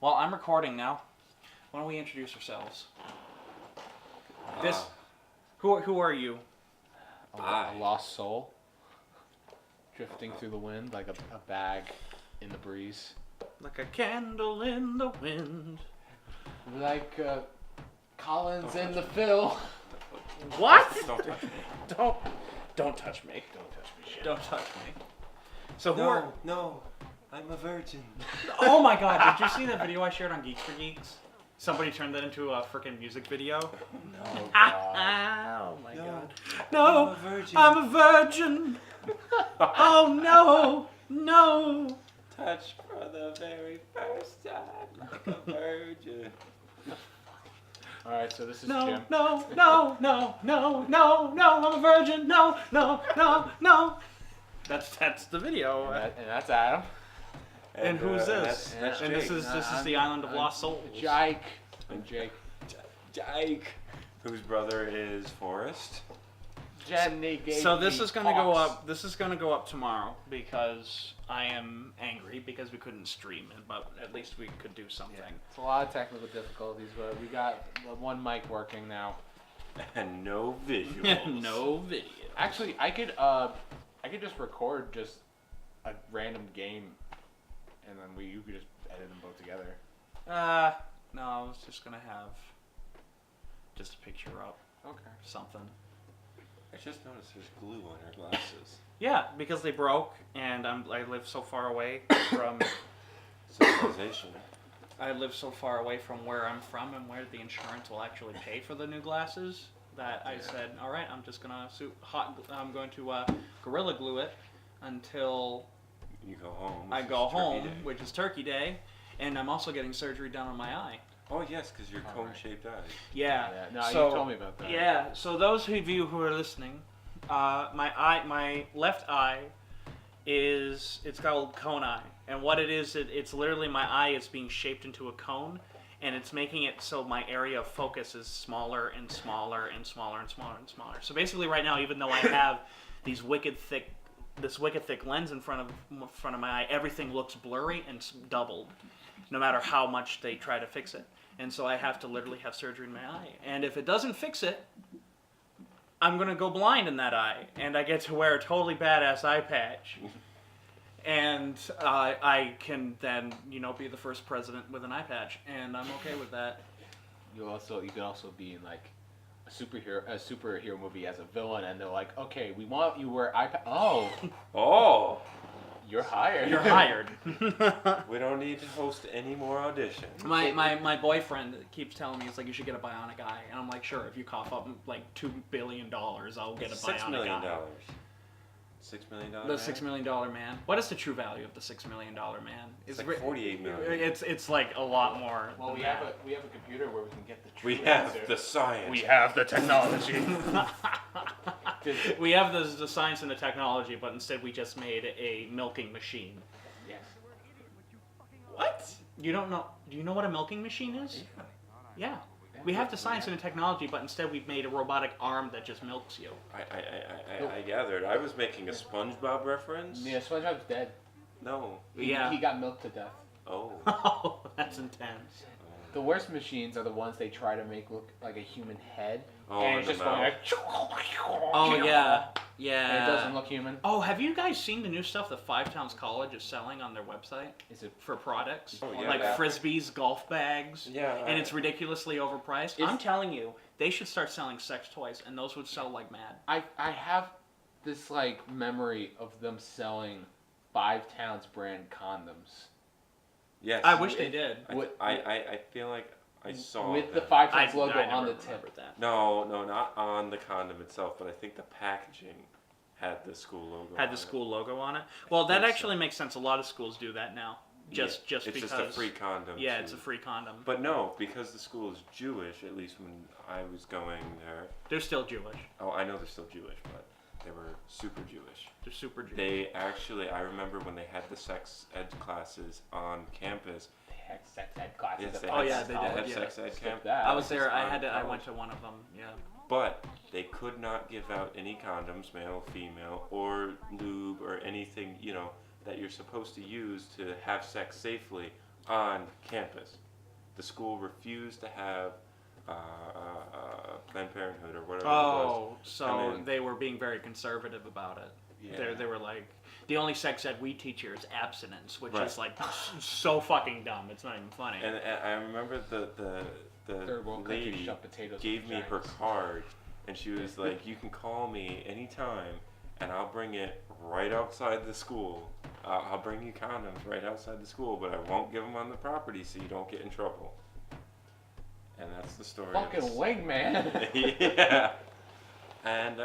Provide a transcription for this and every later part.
Well, I'm recording now. Why don't we introduce ourselves? Who are you? A lost soul, drifting through the wind like a bag in the breeze. Like a candle in the wind. Like Collins in the Phil. What? Don't touch me. Don't touch me. Don't touch me, shit. Don't touch me. So who are? No, I'm a virgin. Oh my God! Did you see that video I shared on Geeks for Geeks? Somebody turned that into a freaking music video. No, God. Oh my No. God! I'm No, a virgin. I'm a virgin. Oh no! Touched for the very first time like a virgin. All right, so this is No, Jim. no, I'm a virgin. No. That's the video. And that's Adam. And who's this? That's And Jake. this is the Island of Lost Souls. Jake. And Jake. Jake, whose brother is Forrest. Jenny gave So this me is gonna go pox. up. This is gonna go up tomorrow because I am angry because we couldn't stream it, but at least we could do something. Yeah, it's a lot of technical difficulties, but we got the one mic working now. And no visuals. No video. Actually, I could just record just a random game, and then you could just edit them both together. No, I was just gonna have just a picture up, Okay. something. I just noticed there's glue on her glasses. Yeah, because they broke, and I live so far away from. Civilization. I live so far away from where I'm from and where the insurance will actually pay for the new glasses that I said, all right, I'm just gonna I'm going to Gorilla Glue it until You go home. I which go is Turkey home, Day. which is Turkey Day, and I'm also getting surgery done on my eye. Oh yes, because you're Alright. cone-shaped eyes. Yeah. No, so, you told me about that. Yeah. So those of you who are listening, my left eye it's called cone eye, and what it is, it's literally my eye is being shaped into a cone, and it's making it so my area of focus is smaller and smaller and smaller and smaller and smaller. So basically, right now, even though I have this wicked thick lens in front of my eye, everything looks blurry and doubled, no matter how much they try to fix it. And so I have to literally have surgery in my eye. And if it doesn't fix it, I'm going to go blind in that eye. And I get to wear a totally badass eye patch. And I can then, be the first president with an eye patch. And I'm okay with that. You could also be in like a superhero movie as a villain, and they're like, okay, we want you to wear eye patch. Oh, Oh! you're hired. You're hired. We don't need to host any more auditions. My boyfriend keeps telling me, it's like, you should get a bionic eye. And I'm like, sure, if you cough up like $2 billion, I'll get a $6 bionic million. eye. $6 million. The $6 million man. What is the true value of the $6 million man? It's like $48 million. It's like a lot more. Well, than we that. have a computer where we can get the true We have answer. the science. We have the technology. We have the science and the technology, but instead we just made a milking machine. Yes. What? You don't know? Do you know what a milking machine is? Yeah. We have the science and the technology, but instead we've made a robotic arm that just milks you. I gathered. I was making a SpongeBob reference. Yeah, SpongeBob's dead. No. Yeah. He got milked to death. Oh. Oh, that's intense. The worst machines are the ones they try to make look like a human head. Oh, and in it's the just going mouth. like... Oh, yeah. And Yeah. it doesn't look human. Oh, have you guys seen the new stuff that Five Towns College is selling on their website Is it... for products? Oh, yeah. Like Yeah. frisbees, golf bags. Yeah. And it's ridiculously overpriced. Is- I'm telling you, they should start selling sex toys, and those would sell like mad. I have this, like, memory of them selling Five Towns brand condoms. Yes. I wish they did. I feel like I saw With the them. Five Towns logo I never on the remembered tip. that. No, not on the condom itself, but I think the packaging had the school logo. Had on the it. school logo on it. Well, that think so. actually makes sense. A lot of schools do that now. Just it's because. just a free condom. Yeah, too. it's a free condom. But no, because the school is Jewish, at least when I was going there. They're still Jewish. Oh, I know they're still Jewish, but they were super Jewish. They're super Jewish. They actually, I remember when they had the sex ed classes on campus. They had sex ed classes Yes, at they Oh, had, yeah, they had did, yeah. sex ed Skip camp. that. I was there. I on I went college. to one of them. Yeah. But they could not give out any condoms, male, female, or lube or anything, that you're supposed to use to have sex safely on campus. The school refused to have Planned Parenthood or whatever it was. Oh, so come in. they were being very conservative about it. Yeah. They were like, the only sex ed we teach here is abstinence, which Right. is like so fucking dumb. It's not even funny. And I remember the Third world countries lady shove potatoes gave with me her giants. card, and she was like, "You can call me anytime, and I'll bring it right outside the school. I'll bring you condoms right outside the school, but I won't give them on the property so you don't get in trouble." And that's the story. Fucking wingman. Yeah. And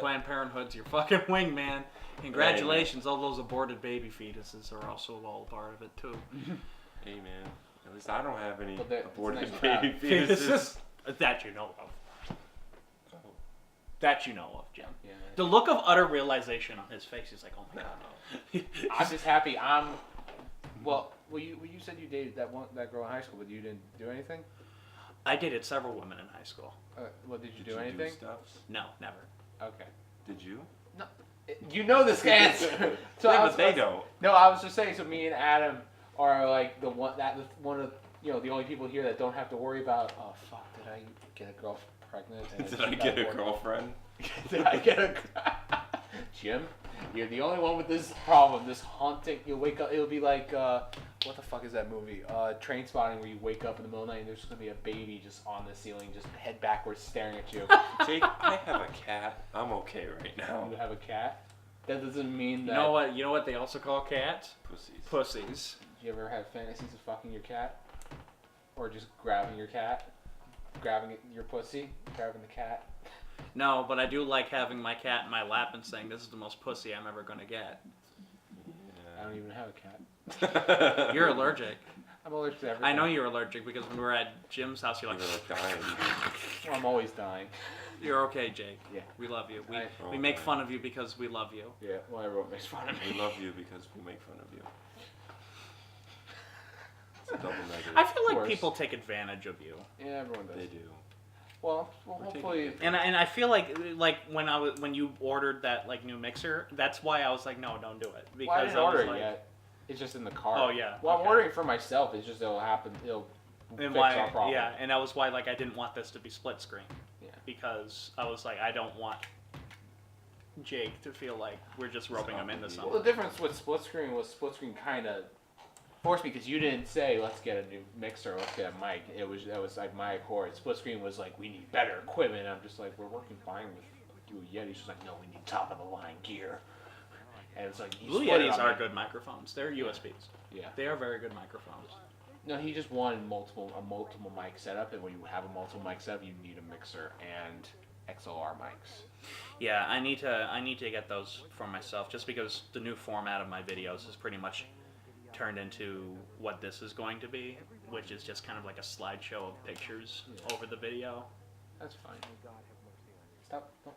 Planned Parenthood's your fucking wingman. Congratulations, all those aborted baby fetuses are also all part of it too. hey man, at least I don't have any But it's aborted nice baby fetuses. That you know of. Oh. That you know of, Jim. Yeah. The look of utter realization on his face is like, oh my god. I'm just happy. Well, you said you dated that girl in high school, but you didn't do anything. I dated several women in high school. Well, did you Did do anything? stuff? No, never. Okay. Did you? No. You know this answer. So yeah, I was, but they don't. No, I was just saying. So me and Adam are like one of the only people here that don't have to worry about. Oh fuck! Did I get a girl pregnant? And Did she I got get a aborted? girlfriend? Did I get a? Jim, you're the only one with this problem. This haunting. You'll wake up. It'll be like what the fuck is that movie? Train Spotting, where you wake up in the middle of the night and there's just gonna be a baby just on the ceiling, just head backwards, staring at you. Jake, I have a cat. I'm okay right now. You have a cat. That doesn't mean You that. know what? You know what they also call cats? Pussies. Pussies. Do you ever have fantasies of fucking your cat? Or just grabbing your cat? Grabbing your pussy? Grabbing the cat? No, but I do like having my cat in my lap and saying, "This is the most pussy I'm ever gonna get." I don't even have a cat. Yeah. You're allergic. I'm allergic to everything. I know you're allergic because when we were at Jim's house, you're You like, were like dying. Well, I'm always dying. "You're okay, Jake. Yeah. We love you. We I- make fun of you because we love you." Yeah, well, everyone makes fun of We me. love you because we make fun of you. It's a double negative. I feel like course. people take advantage of you, Yeah, everyone does. They do. Well, We're hopefully. taking and I feel like when you ordered that like new mixer, that's why I was like, "No, don't do it." Because Well, I didn't was order it like, yet. It's just in the car. Oh, yeah, Well, I'm okay. ordering it for myself. It's just it'll happen. It'll And fix why? our problem. Yeah, and that was why like I didn't want this to be split screen. Yeah. Because I was like, I don't want Jake to feel like we're just roping him into complicated. something. Well, the difference with split screen was split screen kind of forced me because you didn't say let's get a new mixer, let's get a mic. That was like my accord. Split screen was like we need better equipment. I'm just like we're working fine with you Yeti. She's like no, we need top of the line gear. And it's like he Blue split it Yetis on are me. good microphones. They're USBs. Yeah. They are very good microphones. No, he just wanted a multiple mic setup, and when you have a multiple mic setup, you need a mixer and XLR mics. Yeah, I need to get those for myself just because the new format of my videos is pretty much turned into what this is going to be, which is just kind of like a slideshow of pictures over the video. That's fine. Stop. Don't,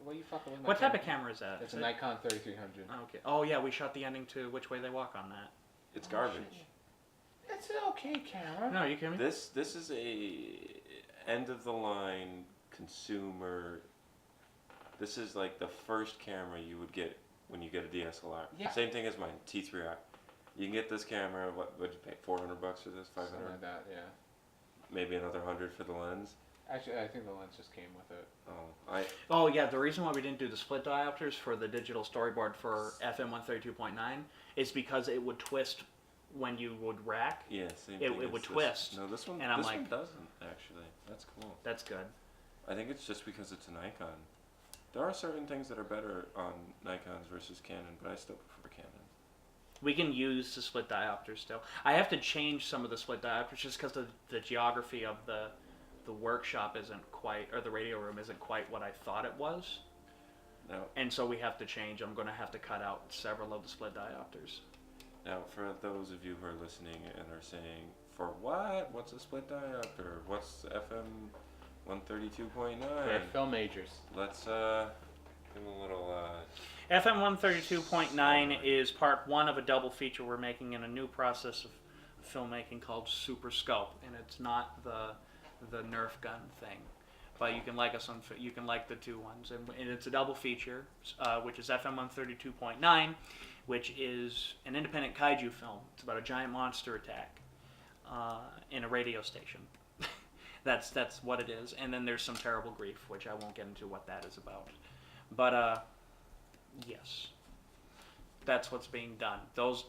what are you fucking with my What type of camera? camera is that? It's Is a it- Nikon 3300. Okay. Oh yeah, we shot the ending to Which Way They Walk on that. It's garbage. It's an okay camera. No, are you kidding me? This is a end of the line consumer. This is like the first camera you would get when you get a DSLR. Yeah. Same thing as mine, T3i. You can get this camera. What would you pay? $400 for this? $500? Something like that, yeah. Maybe another 100 for the lens. Actually, I think the lens just came with it. Oh yeah, the reason why we didn't do the split diopters for the digital storyboard for FM 132.9 is because it would twist when you would rack. Yeah, same It- thing. it as would this. twist. No, this one. And I'm this like- one doesn't actually. That's cool. That's good. I think it's just because it's a Nikon. There are certain things that are better on Nikons versus Canon, but I still prefer Canon. We can use the split diopters still. I have to change some of the split diopters just because the geography of the workshop isn't quite, or the radio room isn't quite what I thought it was. Now, And so we have to change. I'm going to have to cut out several of the split diopters. now, for those of you who are listening and are saying, "For what? What's a split diopter? What's FM 132.9?" They're film majors. Let's give them a little. FM 132.9 is part one of a double feature we're making in a new process of filmmaking called Super Scope, and it's not the Nerf gun thing, but you can like us on you can like the two ones, and it's a double feature, which is FM 132.9, which is an independent kaiju film. It's about a giant monster attack, in a radio station. That's what it is. And then there's some terrible grief, which I won't get into what that is about. But yes, that's what's being done.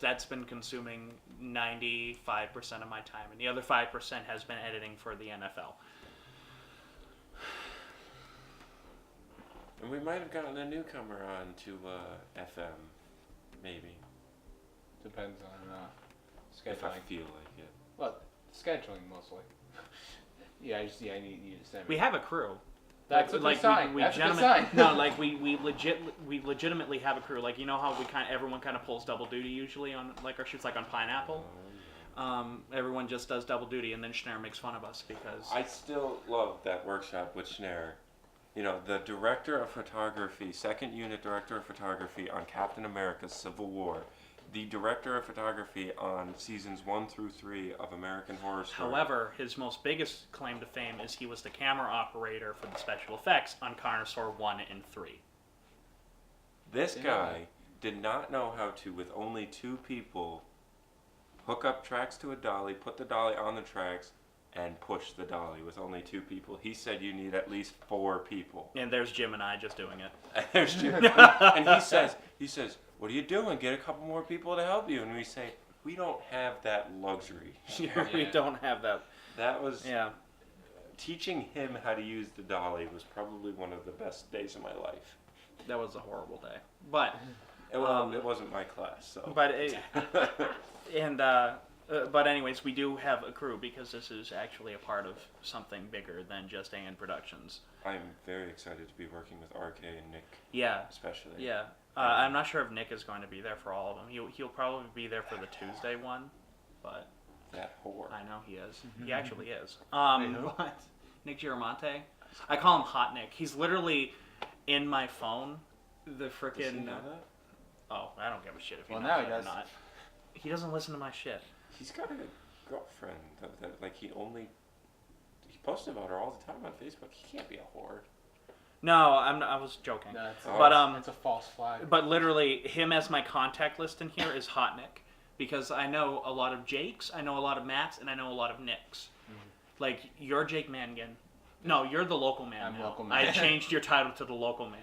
That's been consuming 95% of my time, and the other 5% has been editing for the NFL. And we might have gotten a newcomer on to FM, maybe. Depends on If I scheduling. feel like it. Well, scheduling mostly. I need you to send me. We have a crew. That's a good sign. That's a good sign. No, like we legitimately have a crew. Like, you know how everyone kind of pulls double duty usually on like our shoots, like on Pineapple. Everyone just does double duty, and then Schneider makes fun of us because I still love that workshop with Schneider. You know, the director of photography, second unit director of photography on Captain America's Civil War, the director of photography on seasons 1 through 3 of American Horror Story. However, his most biggest claim to fame is he was the camera operator for the special effects on Carnosaur 1 and 3. This guy did not know how to, with only 2 people, hook up tracks to a dolly, put the dolly on the tracks, and push the dolly with only 2 people. He said you need at least 4 people. And there's Jim and I just doing it. And there's Jim. And he says, what are you doing? Get a couple more people to help you. And we say, we don't have that luxury. We don't have that. That was, Yeah. teaching him how to use the dolly was probably one of the best days of my life. That was a horrible day. But It wasn't my class, so. But anyways, we do have a crew because this is actually a part of something bigger than just AN Productions. I'm very excited to be working with RK and Nick, Yeah, especially. yeah. I'm not sure if Nick is going to be there for all of them. He'll probably be there for the Tuesday one, but That whore. I know he is. He actually is. What? Nick Giramonte? I call him Hot Nick. He's literally in my phone. The Does he frickin' know that? oh, I don't give a shit if he Well, knows now he that or does. not. He doesn't listen to my shit. He's got a girlfriend that like he posted about her all the time on Facebook. He can't be a whore. No, I was joking. No, it's, But it's a false flag. But literally, him as my contact list in here is Hot Nick. Because I know a lot of Jakes, I know a lot of Matts, and I know a lot of Nicks. Like, you're Jake Mangan. No, you're the local man I'm now. local man. I changed your title to the local man.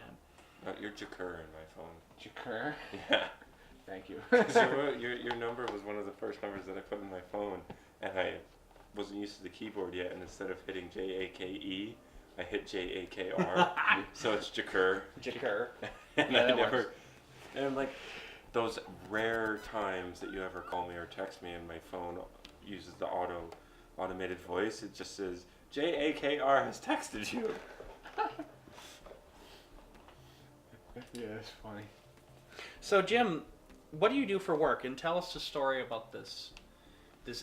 No, you're Jakur in my phone. Jakur. Yeah. Thank you. So your number was one of the first numbers that I put in my phone, and I wasn't used to the keyboard yet, and instead of hitting Jake, I hit JAKR. So it's Jakur. Jakur. And Yeah, I that never. works. And I'm like, those rare times that you ever call me or text me, and my phone uses the automated voice. It just says JAKR has texted you. Yeah, it's funny. So, Jim, what do you do for work? And tell us the story about this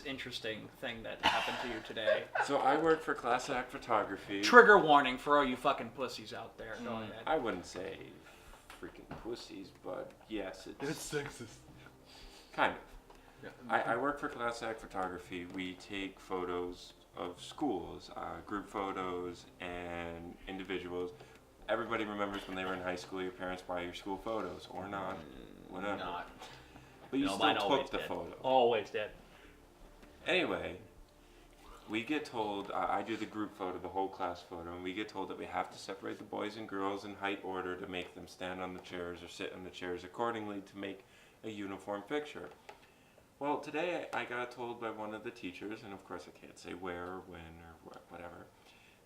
interesting thing that happened to you today. So I work for Class Act Photography. Trigger warning for all you fucking pussies out there. Go ahead. I wouldn't say freaking pussies, but yes, it's sexist. kind of. I work for Class Act Photography. We take photos of schools, group photos, and individuals. Everybody remembers when they were in high school, your parents buy your school photos, or not, whatever. Not. But you No, still mine took always the did. photo. Always did. Anyway, we get told, I do the group photo, the whole class photo, and we get told that we have to separate the boys and girls in height order to make them stand on the chairs or sit on the chairs accordingly to make a uniform picture. Well, today I got told by one of the teachers, and of course I can't say where or when or whatever,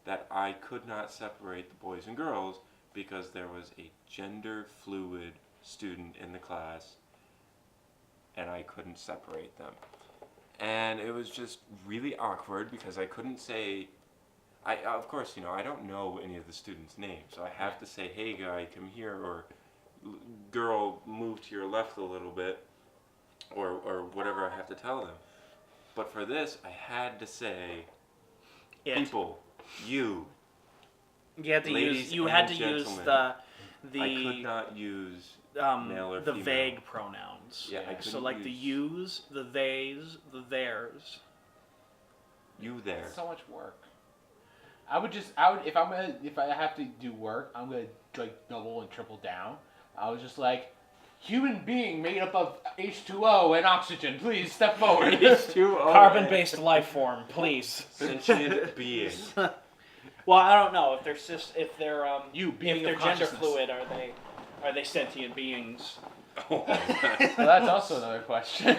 that I could not separate the boys and girls because there was a gender fluid student in the class and I couldn't separate them. And it was just really awkward because I couldn't say, of course, I don't know any of the students' names, so I have to say, hey guy, come here, or girl, move to your left a little bit, or whatever I have to tell them. But for this, I had to say, people, you. You had to Ladies use and the gentlemen, I could not use male or the female. vague pronouns. Yeah, I So couldn't like the yous, the theys, the theirs. You there. It's so much work. if I have to do work, I'm gonna like double and triple down. I was just like, human being made up of H2O and oxygen, please step forward. Carbon-based life form, please. Sentient being. Well, I don't know if they're You being if they're of gender consciousness. fluid. Are they sentient beings? Oh, Well, that's also another question.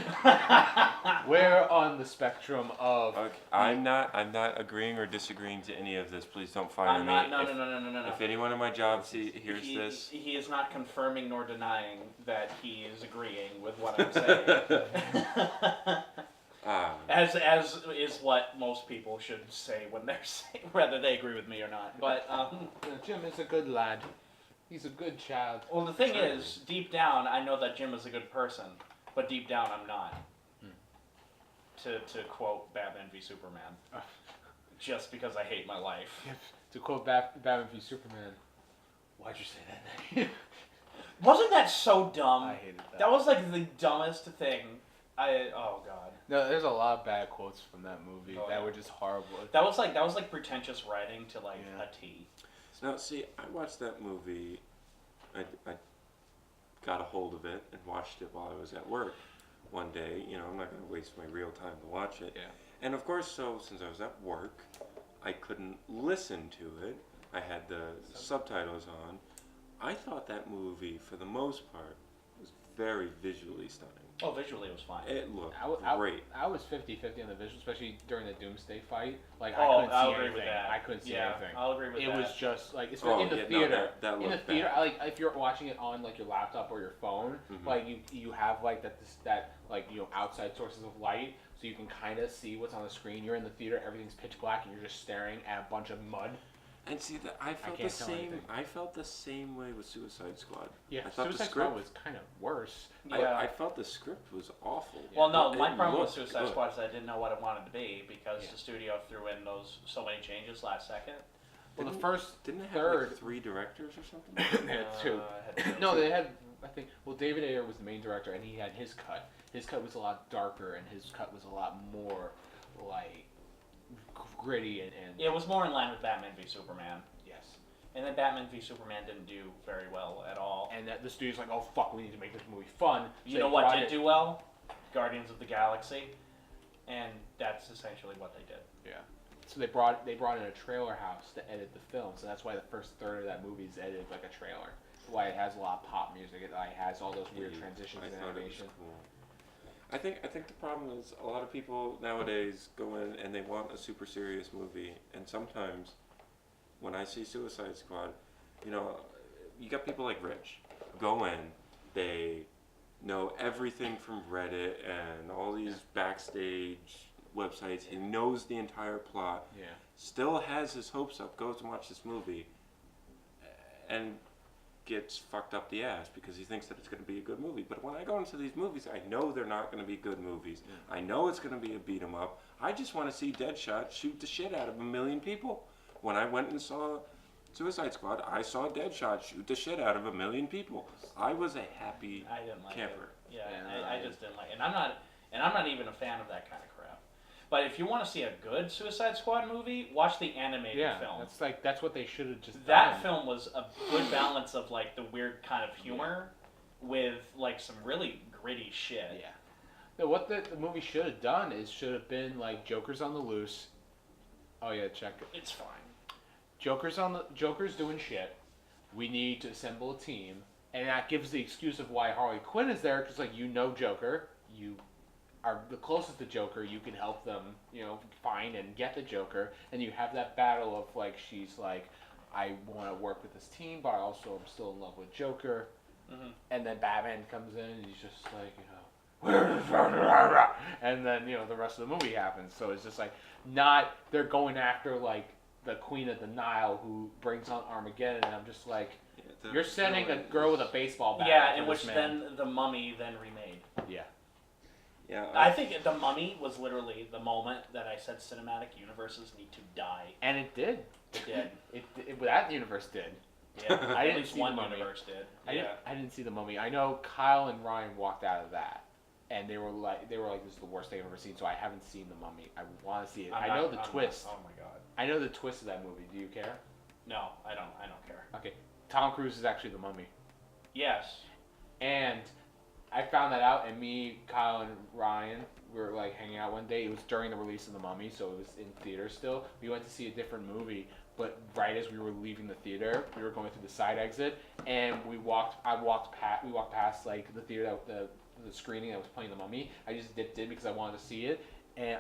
Where on the spectrum of okay. I'm not agreeing or disagreeing to any of this. Please don't fire me. No. If anyone in my job hears this, He is not confirming nor denying that he is agreeing with what I'm saying. As is what most people should say when they're saying whether they agree with me or not. But Jim is a good lad. He's a good child. well, the thing is, deep down, I know that Jim is a good person, but deep down, I'm not. To quote Batman v Superman, just because I hate my life. To quote Batman v Superman, why'd you say that name? Wasn't that so dumb? I hated that. That was like the dumbest thing. Oh god. No, there's a lot of bad quotes from that movie Oh, that yeah. were just horrible. That was like pretentious writing to like Yeah. a T. now see, I watched that movie. I got a hold of it and watched it while I was at work one day. You know, I'm not going to waste my real time to watch it. Yeah. And of course, so since I was at work, I couldn't listen to it. I had the subtitles on. I thought that movie, for the most part, was very visually stunning. Oh, visually it was fine. It looked I great. was 50-50 on the visual, especially during the Doomsday fight. Like, Oh, I couldn't I'll see agree anything. with that. I couldn't see Yeah, anything. I'll agree with It that. was just like it's Oh, in the yeah, no, theater. that In the looked theater, bad. like if you're watching it on like your laptop or your phone, Mhm. like you have like that like outside sources of light, so you can kind of see what's on the screen. You're in the theater, everything's pitch black, and you're just staring at a bunch of mud. And see, that I felt the can't tell same. anything. I felt the same way with Suicide Squad. Yeah, I thought the Suicide script Squad was kind of worse. Yeah. I felt the script was awful. Well, no, It my problem with looked Suicide good. Squad is I didn't know what it wanted to be because Yeah. the studio threw in so many changes last second. Well, the Didn't- first Didn't it have third. like 3 directors or something? They had two. I had to- No, they had. I think. Well, David Ayer was the main director, and he had his cut. His cut was a lot darker, and his cut was a lot more like gritty and It was more in line with Batman v Superman, yes. and then Batman v Superman didn't do very well at all. And that the studio's like, oh fuck, we need to make this movie fun. You So know they what brought did it- do well? Guardians of the Galaxy, and that's essentially what they did. Yeah. So they brought in a trailer house to edit the film, so that's why the first third of that movie is edited like a trailer. Why it has a lot of pop music. It like, has all those weird transitions I in thought it was animation. cool. I think the problem is a lot of people nowadays go in and they want a super serious movie, and sometimes when I see Suicide Squad, you got people like Rich go in, they know everything from Reddit and all these backstage websites. He knows the entire plot. Yeah. Still has his hopes up. Goes and watch this movie, and gets fucked up the ass because he thinks that it's going to be a good movie. But when I go into these movies, I know they're not going to be good movies. I know it's going to be a beat 'em up. I just want to see Deadshot shoot the shit out of 1,000,000 people. When I went and saw Suicide Squad, I saw Deadshot shoot the shit out of 1,000,000 people. I was a happy I didn't like camper. it. Yeah, Yeah, I just didn't like it. And I'm not even a fan of that kind of crap. But if you want to see a good Suicide Squad movie, watch the animated Yeah. film. That's what they should have just That done. film was a good balance of like the weird kind of humor with like some really gritty shit. Yeah. No, what the movie should have done is should have been like Joker's on the loose. Oh yeah, check it. It's fine. Joker's doing shit. We need to assemble a team, and that gives the excuse of why Harley Quinn is there because like Joker, you are the closest to Joker. You can help them, find and get the Joker, and you have that battle of like she's like, I want to work with this team, but I also am still in love with Joker. Mm-hmm. And then Batman comes in and he's just like, and then the rest of the movie happens. So it's just like they're going after like the Queen of the Nile who brings on Armageddon, and I'm just like, you're sending a girl with a baseball bat. Yeah, after in this which man. then the Mummy then remade. Yeah. Yeah, I think the Mummy was literally the moment that I said cinematic universes need to die. And it did. It did. That universe did. Yeah, I at didn't least see one the Mummy. universe did. I Yeah. didn't see the Mummy. I know Kyle and Ryan walked out of that, and they were like, this is the worst they've ever seen. So I haven't seen the Mummy. I want to see it. I know the twist. Oh my god. I know the twist of that movie. Do you care? No, I don't care. Okay, Tom Cruise is actually the Mummy, Yes. And I found that out, and me, Kyle, and Ryan were like hanging out one day. It was during the release of the Mummy, so it was in theaters still. We went to see a different movie, but right as we were leaving the theater, we were going through the side exit, and we walked past like the theater the screening that was playing the Mummy. I just dipped in because I wanted to see it, and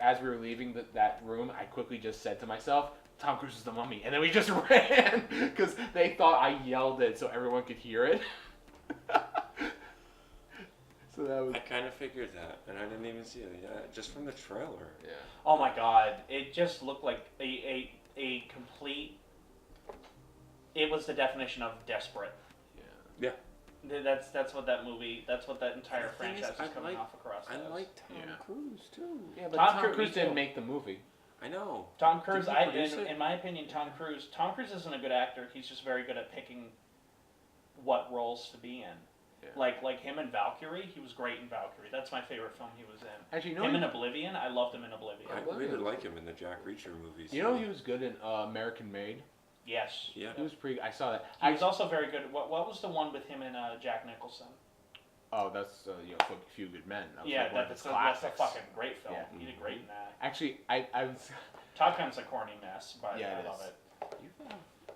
as we were leaving that room, I quickly just said to myself, Tom Cruise is the Mummy, and then we just ran because they thought I yelled it so everyone could hear it. So that was. I kind of figured that, and I didn't even see it. Yeah, just from the trailer. Yeah. Oh my god, it just looked like a complete. It was the definition of desperate. Yeah. That's what that movie. That's what that entire The thing is, franchise is coming off across. I as. like Tom Cruise too. Yeah, but Tom Tom Cruise Cruise didn't too. make the movie. I know. Tom Cruise, Did he produce it? in my opinion, Tom Cruise isn't a good actor. He's just very good at picking what roles to be in. Yeah. Like him in Valkyrie, he was great in Valkyrie. That's my favorite film he was in. Actually, Him in Oblivion, I loved him in Oblivion. I really like him in the Jack Reacher movies. You know he was good in American Made. Yes. Yeah. He was pretty. I saw that. He was also very good. What was the one with him and Jack Nicholson? Oh, that's A Few Good Men. That was Yeah, like one of that's his a classics. fucking great film. Yeah. He did great in that. Actually, I was. Top Gun's a corny mess, but Yeah, I it love is. it.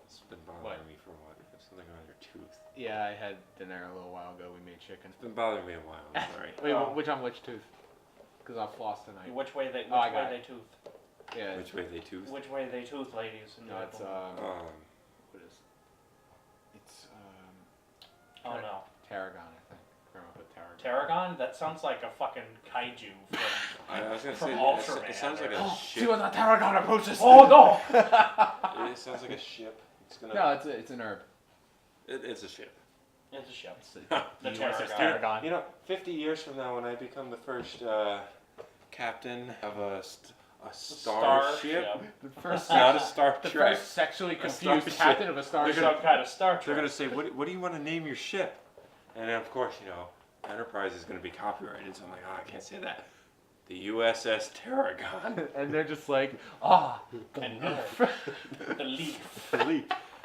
It's been bothering What? me for a while. There's something around your tooth. Yeah, I had dinner a little while ago. We made chicken. It's been bothering me a while. I'm sorry. Wait, Oh. which tooth? Because I'll floss tonight. Which way they I got tooth? Yeah. Which way they tooth? Which way they tooth, ladies and No, it's gentlemen. what is? It's Oh no. Tarragon, I think. Grandma put Tarragon. Tarragon? That sounds like a fucking kaiju from. I was gonna From say Ultraman, it sounds like a Oh, ship. see what the Tarragon approaches. Oh no! It sounds like a ship. It's gonna. No, it's an herb. It's a ship. It's a ship. It's The USS Tarragon. Tarragon. You know, 50 years from now, when I become the first captain of a starship, The first, not a Star the Trek. first sexually confused starship. captain of a starship. Some kind of Star Trek. They're gonna say, what do you want to name your ship? And then, of course, Enterprise is gonna be copyrighted, so I'm like, I can't say that. The USS Tarragon. And they're just like, And the leaf. The leaf.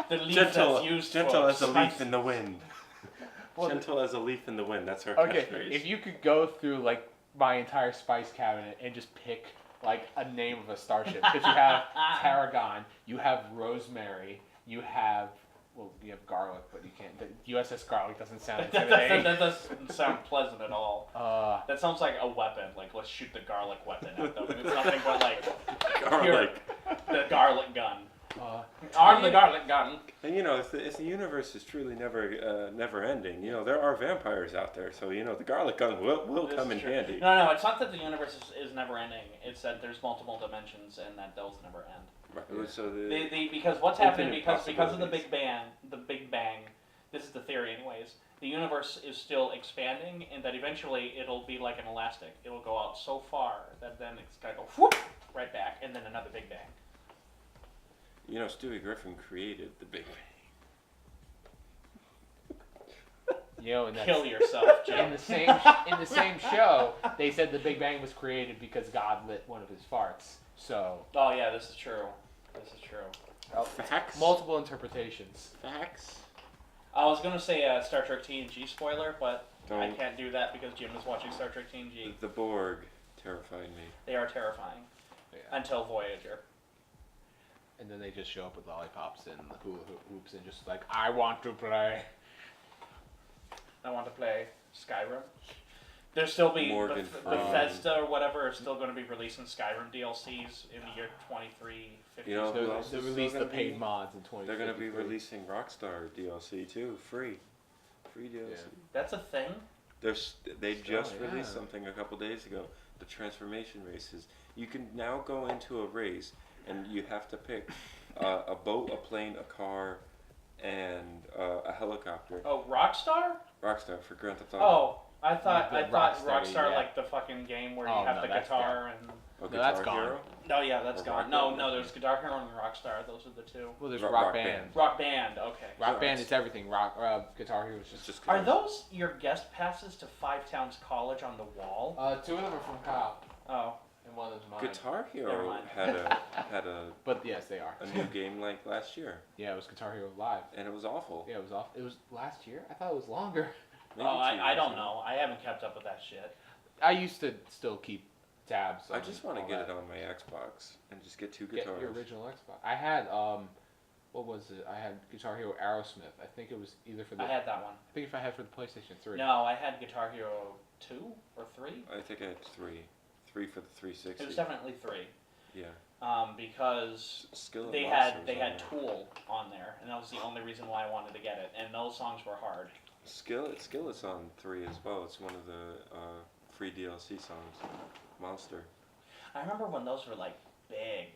The leaf Gentle, that's used gentle for as a leaf spice. in the wind. Well, Gentle as a leaf in the wind. That's her okay, catchphrase. if you could go through like my entire spice cabinet and just pick like a name of a starship, because you have Tarragon, you have rosemary, you have garlic, but you can't. The USS Garlic doesn't sound intimidating. that doesn't sound pleasant at all. Uh, That sounds like a weapon. Like, let's shoot the garlic weapon at them. It's nothing but like Garlic. the garlic gun. uh, Arm the garlic gun. And if the universe is truly never ending, there are vampires out there. So the garlic gun will This come is in true. handy. No, it's not that the universe is never ending. It's that there's multiple dimensions and that those never end. Right. So the Because what's happening Infinite because of the possibilities. Big Bang, this is the theory anyways, the universe is still expanding and that eventually it'll be like an elastic. It'll go out so far that then it's gotta go whoop right back and then another Big Bang. Stewie Griffin created the Big Bang. and that's, Kill yourself, Jim. in the same show, they said the Big Bang was created because God lit one of his farts. So Oh yeah, this is true. This is true. Facts. multiple interpretations. Facts. I was gonna say a Star Trek TNG spoiler, but I Don't. can't do that because Jim is watching Star Trek TNG. The Borg terrified me. They are terrifying Yeah. until Voyager. And then they just show up with lollipops and hula hoops and just like, I want to play. I want to play Skyrim. There'll still be Morgan Freeman. Bethesda or whatever is still going to be releasing Skyrim DLCs in the year 2350. You know who else They is release still the gonna paid be- mods in 20. They're going to be releasing Rockstar DLC too, free DLC. Yeah. That's a thing. They just yeah. released something a couple days ago. The transformation races. You can now go into a race and you have to pick a boat, a plane, a car, and a helicopter. Oh, Rockstar? Rockstar for Grand Theft Auto. Oh, I thought The Rockstar Rockstar, yeah. like the fucking game where Oh, you have no, the that's guitar and. Oh, No, that's Guitar gone. Hero? No, yeah, that's Or gone. Rock No, there's Guitar Hero and Rockstar. Those are the two. Well, there's Rock Rock Band. Band. Rock Band. Okay. Rock So Band it's- is everything. Guitar Hero is It's just. just Are those your guest passes to Five Towns College on the wall? 2 of them are from Kyle, Oh. and one is mine. Guitar Never Hero mind. had a But yes, they are. a new game like last year, Yeah, it was Guitar Hero Live. and it was awful. Yeah, it was off. It was last year. I thought it was longer. Maybe Oh, 2 I years don't ago. know. I haven't kept up with that shit. I used to still keep tabs. I on just want to all get that. it on my Xbox and just get 2 Get guitars. your original Xbox. I had what was it? I had Guitar Hero Aerosmith. I think it was either for the. I had that one. I think if I had for the PlayStation 3. No, I had Guitar Hero 2 or 3. I think I had 3 for the 360. It was definitely 3. Yeah. Because Skill they and had Monsters they on had there. Tool on there, and that was the only reason why I wanted to get it. And those songs were hard. Skillet's on 3 as well. It's one of the free DLC songs. Monster. I remember when those were like big.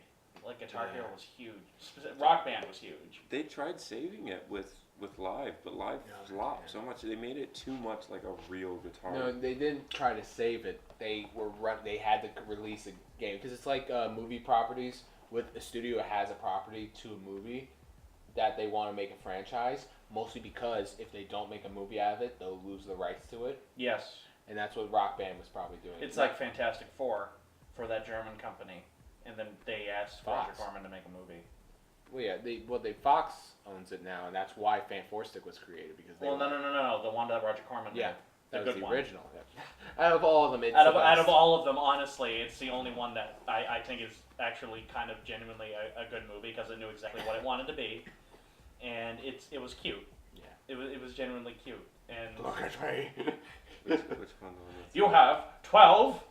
Like Guitar Yeah. Hero was huge. Rock Band was huge. They tried saving it with Live, but Live No, flopped yeah. so much. They made it too much like a real guitar. No, they didn't try to save it. They They had to release a game because it's like movie properties. With a studio has a property to a movie that they want to make a franchise. Mostly because if they don't make a movie out of it, they'll lose the rights to it. Yes. And that's what Rock Band was probably doing. It's like Fantastic Four for that German company. And then they asked Roger Fox. Corman to make a movie. Well, yeah, Fox owns it now, and that's why Fan Four Stick was created because they Well, no, wanted- no, no, no. The one that Roger Corman Yeah, did. that The was good the one. original. Yeah. Out of all of them, it's Out the of best. all of them, honestly, it's the only one that I think is actually kind of genuinely a good movie because it knew exactly what it wanted to be, and it was cute. Yeah. It was genuinely cute, and Look at me. Which one? The one that's you have 12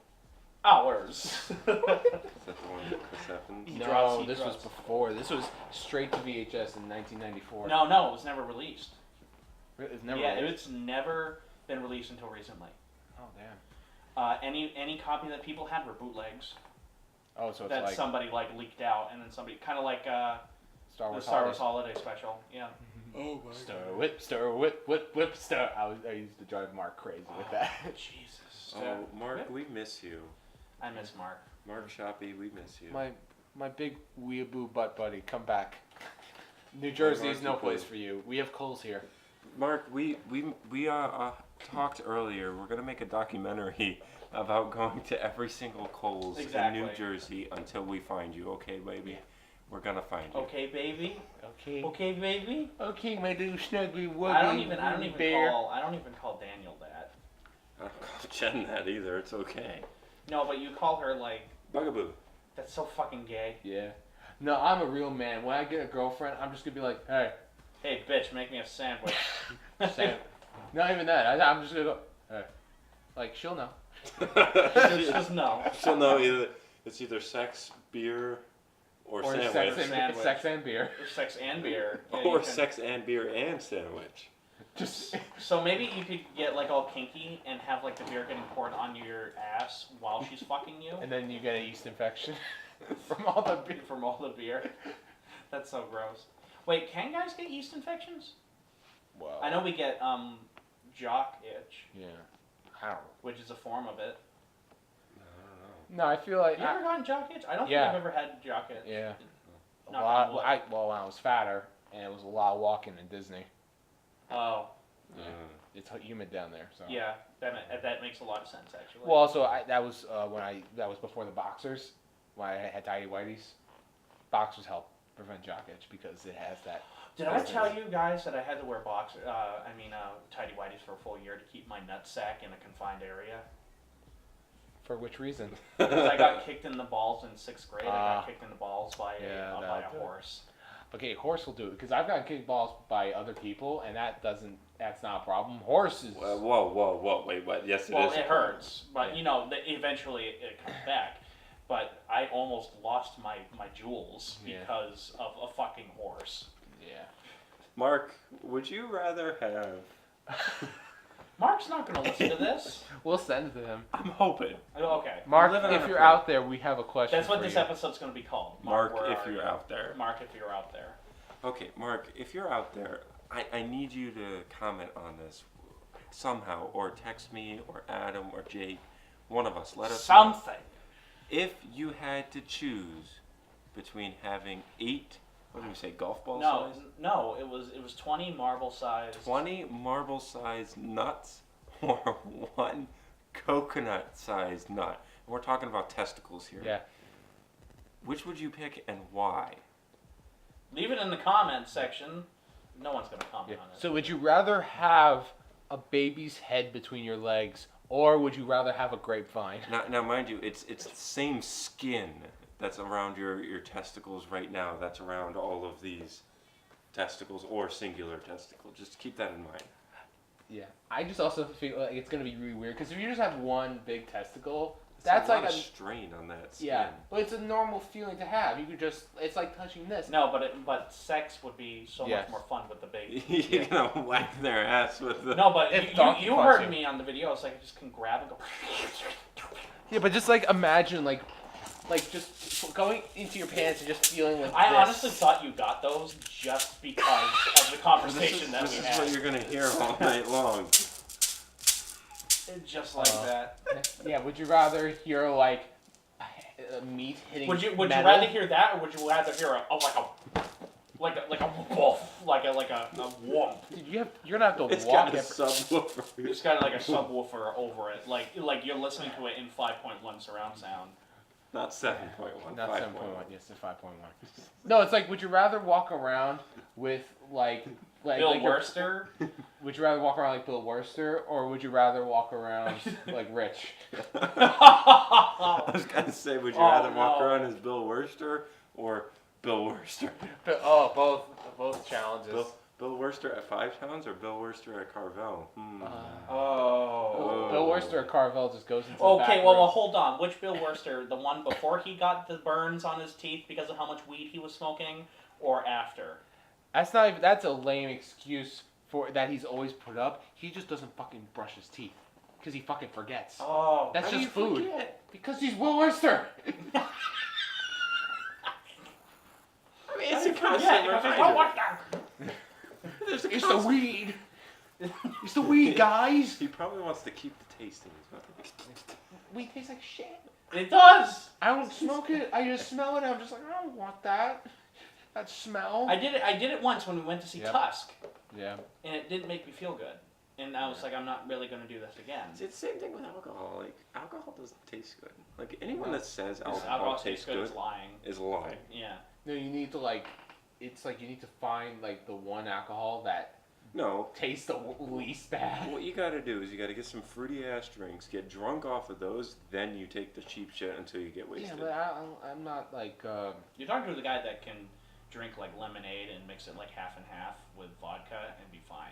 hours. Is that the one with Chris Evans? He No, draws- he this was draws. before. This was straight to VHS in 1994. no, it was never released. It's never. Yeah, released? it's never been released until recently. Oh damn. Any copy that people had were bootlegs Oh, so it's that like somebody like leaked out, and then somebody kind of like Star the Wars. Star Wars Holiday Special. Yeah. Oh my Stir whip, stir. I used to drive Mark crazy with that. Jesus. Oh, Mark, we miss you. I miss Mark. Mark Shoppy, we miss you. My big weeaboo butt buddy, come back. New Jersey is no Marky place Boo. for you. We have Coles here. Mark, we talked earlier. We're gonna make a documentary about going to every single Kohl's in New Exactly. Jersey until we find you. Okay, baby? Yeah. We're gonna find you. Okay, baby. Okay. Okay, baby. Okay, my little snuggy woogly I don't even bear. call Daniel that. I don't call Jen that either. It's okay. No, but you call her like Bugaboo. that's so fucking gay. Yeah. No, I'm a real man. When I get a girlfriend, I'm just gonna be like, hey, Hey, bitch, make me a sandwich. Sam. Not even that. I'm just gonna go, hey. Like, she'll know. Just no. She'll know it's either sex, beer, or sandwich. Sandwich. Sex and beer. Or sex and beer. Yeah, Or you can- sex and beer and sandwich. Just So maybe you could get like all kinky and have like the beer getting poured on your ass while she's fucking you and then you get a yeast infection from all the beer. from all the beer. That's so gross. Wait, can guys get yeast infections? Well, I know we get jock itch, Yeah. I don't know. which is a form of it. I don't No, I feel like You ever gotten jock itch? I don't Yeah. think I've ever had jock itch. yeah. Knock Well, on wood. when I was fatter and it was a lot of walking in Disney. Oh, know. It's humid down there, so. yeah, that makes a lot of sense actually. Well, also that was that was before the boxers. When I had tidy whities, boxers help prevent jock itch because it has that. Did I tell you guys that I had to wear tidy whities for a full year to keep my nutsack in a confined area? For which reason? Because I got kicked in the balls in 6th grade. I Ah. got kicked in the balls by Yeah, by a that'll do it. horse. Okay, horse will do it because I've gotten kicked balls by other people, and that's not a problem. Horses. Whoa, wait, what? Yes, it is. Well, it hurts, but Yeah. you know, eventually it comes back. But I almost lost my jewels Yeah. because of a fucking horse. Yeah. Mark, would you rather have... Mark's not going to listen to this. We'll send it to him. I'm hoping. Oh, okay. Mark, living on if a you're prayer. out there, we have a question. That's what for this you. episode's going to be called. Mark, where if are you're you? out there. Mark, if you're out there. Okay, Mark, if you're out there, I need you to comment on this somehow, or text me, or Adam, or Jake, one of us. Let us know. Something. If you had to choose between having 8, what did we say, golf ball No, size? no, it was 20 marble size. 20 marble-sized nuts, or 1 coconut-sized nut. we're talking about testicles here. Yeah. Which would you pick and why? Leave it in the comments section. No one's gonna comment on it. So would you rather have a baby's head between your legs, or would you rather have a grapevine? Now, mind you, it's the same skin that's around your testicles right now. That's around all of these testicles or singular testicle. Just keep that in mind. Yeah. I just also feel like it's gonna be really weird because if you just have one big testicle, It's that's a lot like of a strain on that skin. yeah. But it's a normal feeling to have. You could just it's like touching this. No, but sex would be so Yes. much more fun with the big. You're gonna whack their ass with the. No, but If you donkey heard punching. me on the video. It's like I just can grab and go. Yeah, but just like imagine like just going into your pants and just feeling like I this. honestly thought you got those just because of the conversation that This we is had. what you're gonna hear all night long. Just like that. Yeah, would you rather hear like meat hitting Would you metal? rather hear that, or would you rather hear a like a wolf, like a whoomp? Dude, you're gonna have to It's walk got a every- subwoofer. It's got like a subwoofer over it, like you're listening to it in 5.1 surround sound. Not 7.1. Not 5.1. 7.1, yes, it's 5.1. No, it's like, would you rather walk around with like Bill like your- Wurster. would you rather walk around like Bill Wurster, or would you rather walk around like Rich? I was gonna say, would you Oh, rather walk no. around as Bill Wurster or Bill Wurster? Oh, both challenges. Bill Wurster at 5 pounds or Bill Wurster at Carvel? Oh. Bill Wurster or Carvel just goes into the Okay, back well, room. hold on. Which Bill Wurster? The one before he got the burns on his teeth because of how much weed he was smoking, or after? That's not even, that's a lame excuse for that he's always put up. He just doesn't fucking brush his teeth because he fucking forgets. Oh, That's How do just you food. forget? Because he's Will Wurster. I mean, it's a yeah, constant because it's reminder. what the- There's a It's the constant- weed. It's the weed, guys. He probably wants to keep the tasting. Weed tastes like shit. It does. I don't smoke it. I just smell it. And I'm just like, I don't want that. That smell. I did it once when we went to see Yep. Tusk, Yeah. and it didn't make me feel good. And I was like, I'm not really going to do this again. It's the same thing with alcohol. Like, alcohol doesn't taste good. Like, anyone that says Because alcohol tastes good is lying. is lying. Yeah. No, you need to like. It's like you need to find like the one alcohol that No. tastes the least bad. What you gotta do is you gotta get some fruity ass drinks, get drunk off of those, then you take the cheap shit until you get Yeah, wasted. but I'm not like. You're talking to the guy that can drink like lemonade and mix it like half and half with vodka and be fine.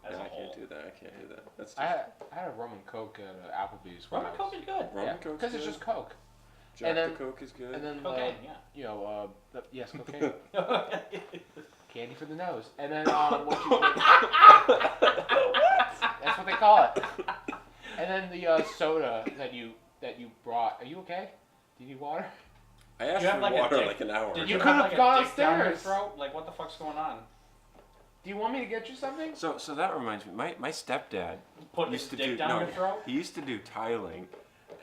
As Yeah, a I whole. can't do that. I can't do that. That's I had a rum and coke at Applebee's. when Rum I and was- Coke is good. rum Yeah, and Coke's because it's good. just Coke. Jack and then- the Coke is good. And then Cocaine, you know, yes, cocaine, yeah. candy for the nose, and then what you that's what they call it. And then the soda that you brought. Are you okay? Do you need water? I asked You have for like a water dick- like an hour Did ago. you could have have like a gone dick down your upstairs. throat? Like what the fuck's going on? Do you want me to get you something? So that reminds me. My stepdad Put his used to dick do down your throat? He used to do tiling.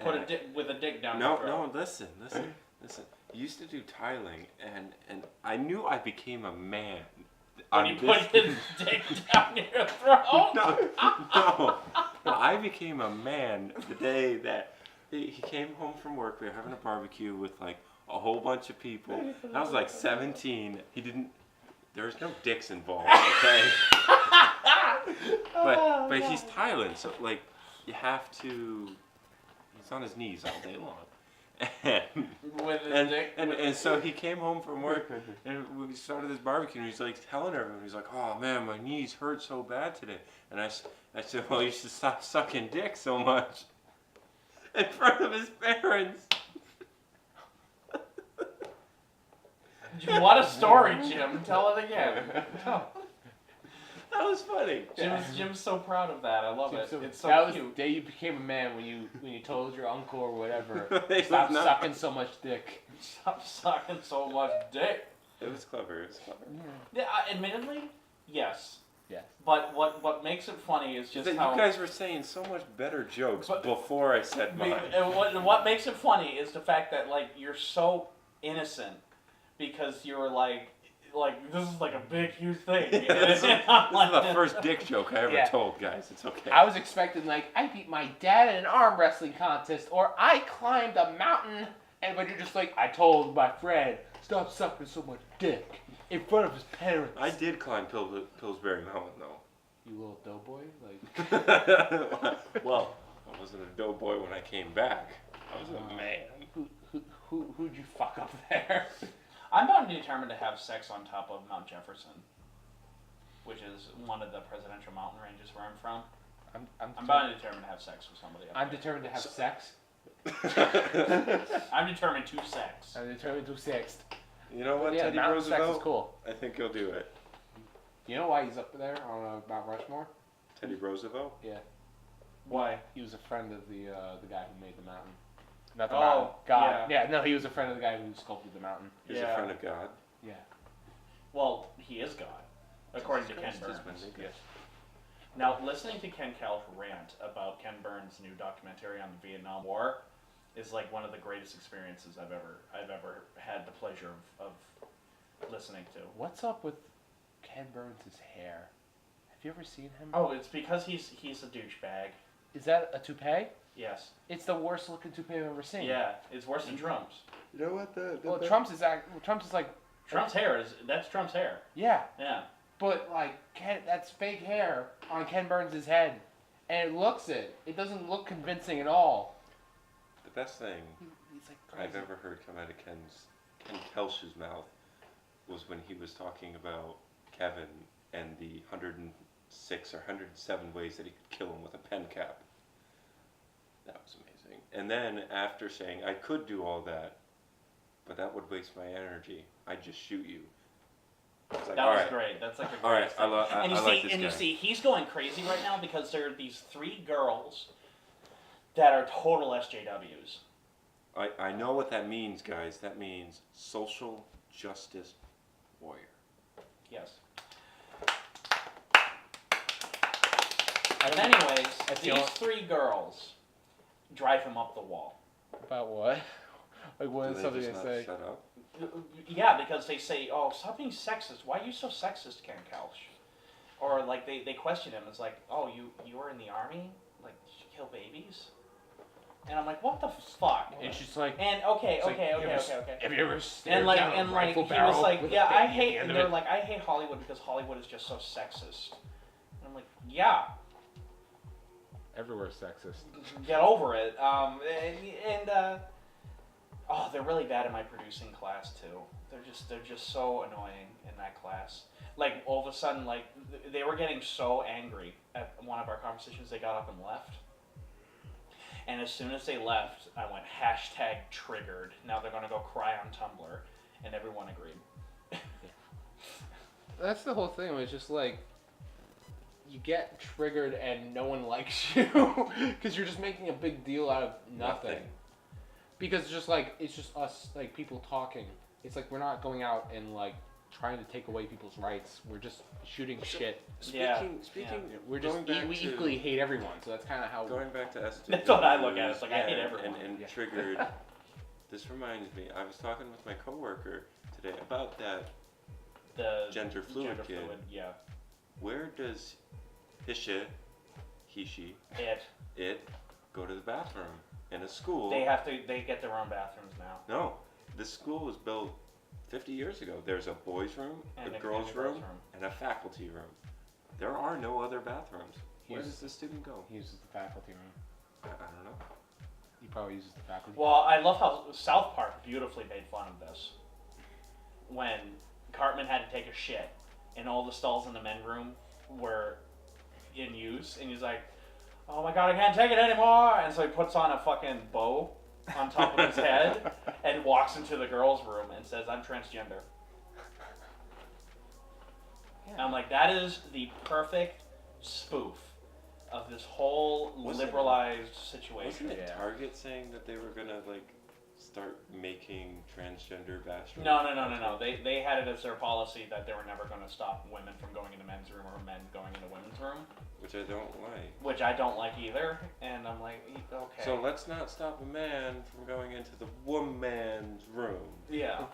Put a and- dick with a dick down No, your throat. no, listen. He used to do tiling, and I knew I became a man. When on he this- put his dick down your throat? no. I became a man the day that he came home from work. We were having a barbecue with like a whole bunch of people. I was like 17. There was no dicks involved, okay? but he's tiling, so like you have to. He's on his knees all day long. With his And, dick. and so he came home from work and we started this barbecue and he's like telling everyone, he's like, oh man, my knees hurt so bad today. And I said, well, you should stop sucking dick so much. In front of his parents. What a story, Jim. Tell it again. That was funny. Jim's so proud of that. I love it. So It's so that was cute. the day you became a man when you told your uncle or whatever, It stop was not- sucking so much dick. Stop sucking so much dick. It was clever. It was clever. Yeah, admittedly, yes. Yes. But what makes it funny is just That how. you guys were saying so much better jokes But- before I said mine. And what makes it funny is the fact that like you're so innocent because you're like like this is like a big huge thing. This is the first dick joke I ever Yeah. told, guys. It's okay. I was expecting like I beat my dad in an arm wrestling contest, or I climbed a mountain, and but you're just like I told my friend stop sucking so much dick in front of his parents. I did climb Pillsbury Mountain, though. You little doughboy, like Well, I wasn't a doughboy when I came back. I was a man. who'd you fuck up there? I'm about determined to have sex on top of Mount Jefferson, which is one of the presidential mountain ranges where I'm from. I'm about determined to have sex with somebody. I'm determined to have sex. I'm determined to sex. I'm determined to sex. You know what, Yeah, Teddy mountain sex Roosevelt? is cool. I think he'll do it. You know why he's up there on Mount Rushmore? Teddy Roosevelt? Yeah, Why? he was a friend of the guy who made the mountain. Not the Oh, mountain. God. Yeah, no, he was a friend of the guy who sculpted the mountain. He's Yeah. a friend of God. Yeah. Well, he is God, according to Ken Jesus Christ, Burns. is when they- Yes. Now, listening to Ken Kelch rant about Ken Burns' new documentary on the Vietnam War is like one of the greatest experiences I've ever had the pleasure of listening to. What's up with Ken Burns' hair? Have you ever seen him? Oh, it's because he's a douchebag. Is that a toupee? Yes. It's the worst looking toupee I've ever seen. Yeah, it's worse than Trump's. You know what? Well, Trump's is like Trump's hair that's Trump's hair. yeah, Yeah. but like that's fake hair on Ken Burns' head, and it looks it. It doesn't look convincing at all. The best thing He's like I've crazy. ever heard come out of Ken Kelch's mouth was when he was talking about Kevin and the 106 or 107 ways that he could kill him with a pen cap. That was amazing. And then after saying, I could do all that, but that would waste my energy, I'd just shoot you. It's like, That all was right, great. That's like a all great right, thing. And you I see, like this and guy. you see, he's going crazy right now because there are these 3 girls that are total SJWs. I know what that means, guys. That means social justice warrior. Yes. I But don't- anyways, That's the these only- 3 girls drive him up the wall. About what? Like what Do is they something just they not say? shut up? Yeah, because they say, "Oh, stop being sexist. Why are you so sexist, Ken Kelch?" Or like they question him. It's like, "Oh, you were in the army? Like, did you kill babies?" And I'm like, "What the fuck?" And she's like, And okay. have you ever stared And like, down a and like, rifle he barrel was like, with a "Yeah, I baby at hate." the end And of they're it? like, "I hate Hollywood because Hollywood is just so sexist." And I'm like, "Yeah, Everywhere sexist. get over it." Oh, they're really bad at my producing class too. They're just so annoying in that class. Like all of a sudden, like they were getting so angry at one of our conversations, they got up and left. And as soon as they left, I went #triggered. Now they're gonna go cry on Tumblr, and everyone agreed. That's the whole thing. It's just like you get triggered and no one likes you because you're just making a big deal out of nothing. Because it's just us, like people talking. It's like we're not going out and like trying to take away people's rights. We're just shooting shit. Speaking, We're just going back we to- equally hate everyone. So that's kind of how. Going back to S2. That's what I look at. It's like I hate and- everyone. And Yeah. triggered. This reminds me. I was talking with my coworker today about that. The Gender fluid gender kid. fluid, yeah. Where does he, it go to the bathroom in a school? They get their own bathrooms now. No, this school was built 50 years ago. There's a boys' room, And a a girls' girls' room, room. and a faculty room. There are no other bathrooms. Where Yes. does the student go? He uses the faculty room. I don't know. He probably uses the faculty. Well, I love how South Park beautifully made fun of this. When Cartman had to take a shit, and all the stalls in the men's room were in use, and he's like, "Oh my god, I can't take it anymore!" And so he puts on a fucking bow on top of his head and walks into the girls' room and says, "I'm transgender." And I'm like, that is the perfect spoof of this whole Wasn't it- liberalized situation. Wasn't it Yeah. Target saying that they were gonna like start making transgender bathrooms? No. They had it as their policy that they were never going to stop women from going into men's room or men going into women's room, Which I don't like. which I don't like either. And I'm like, okay. So let's not stop a man from going into the woman's room. yeah.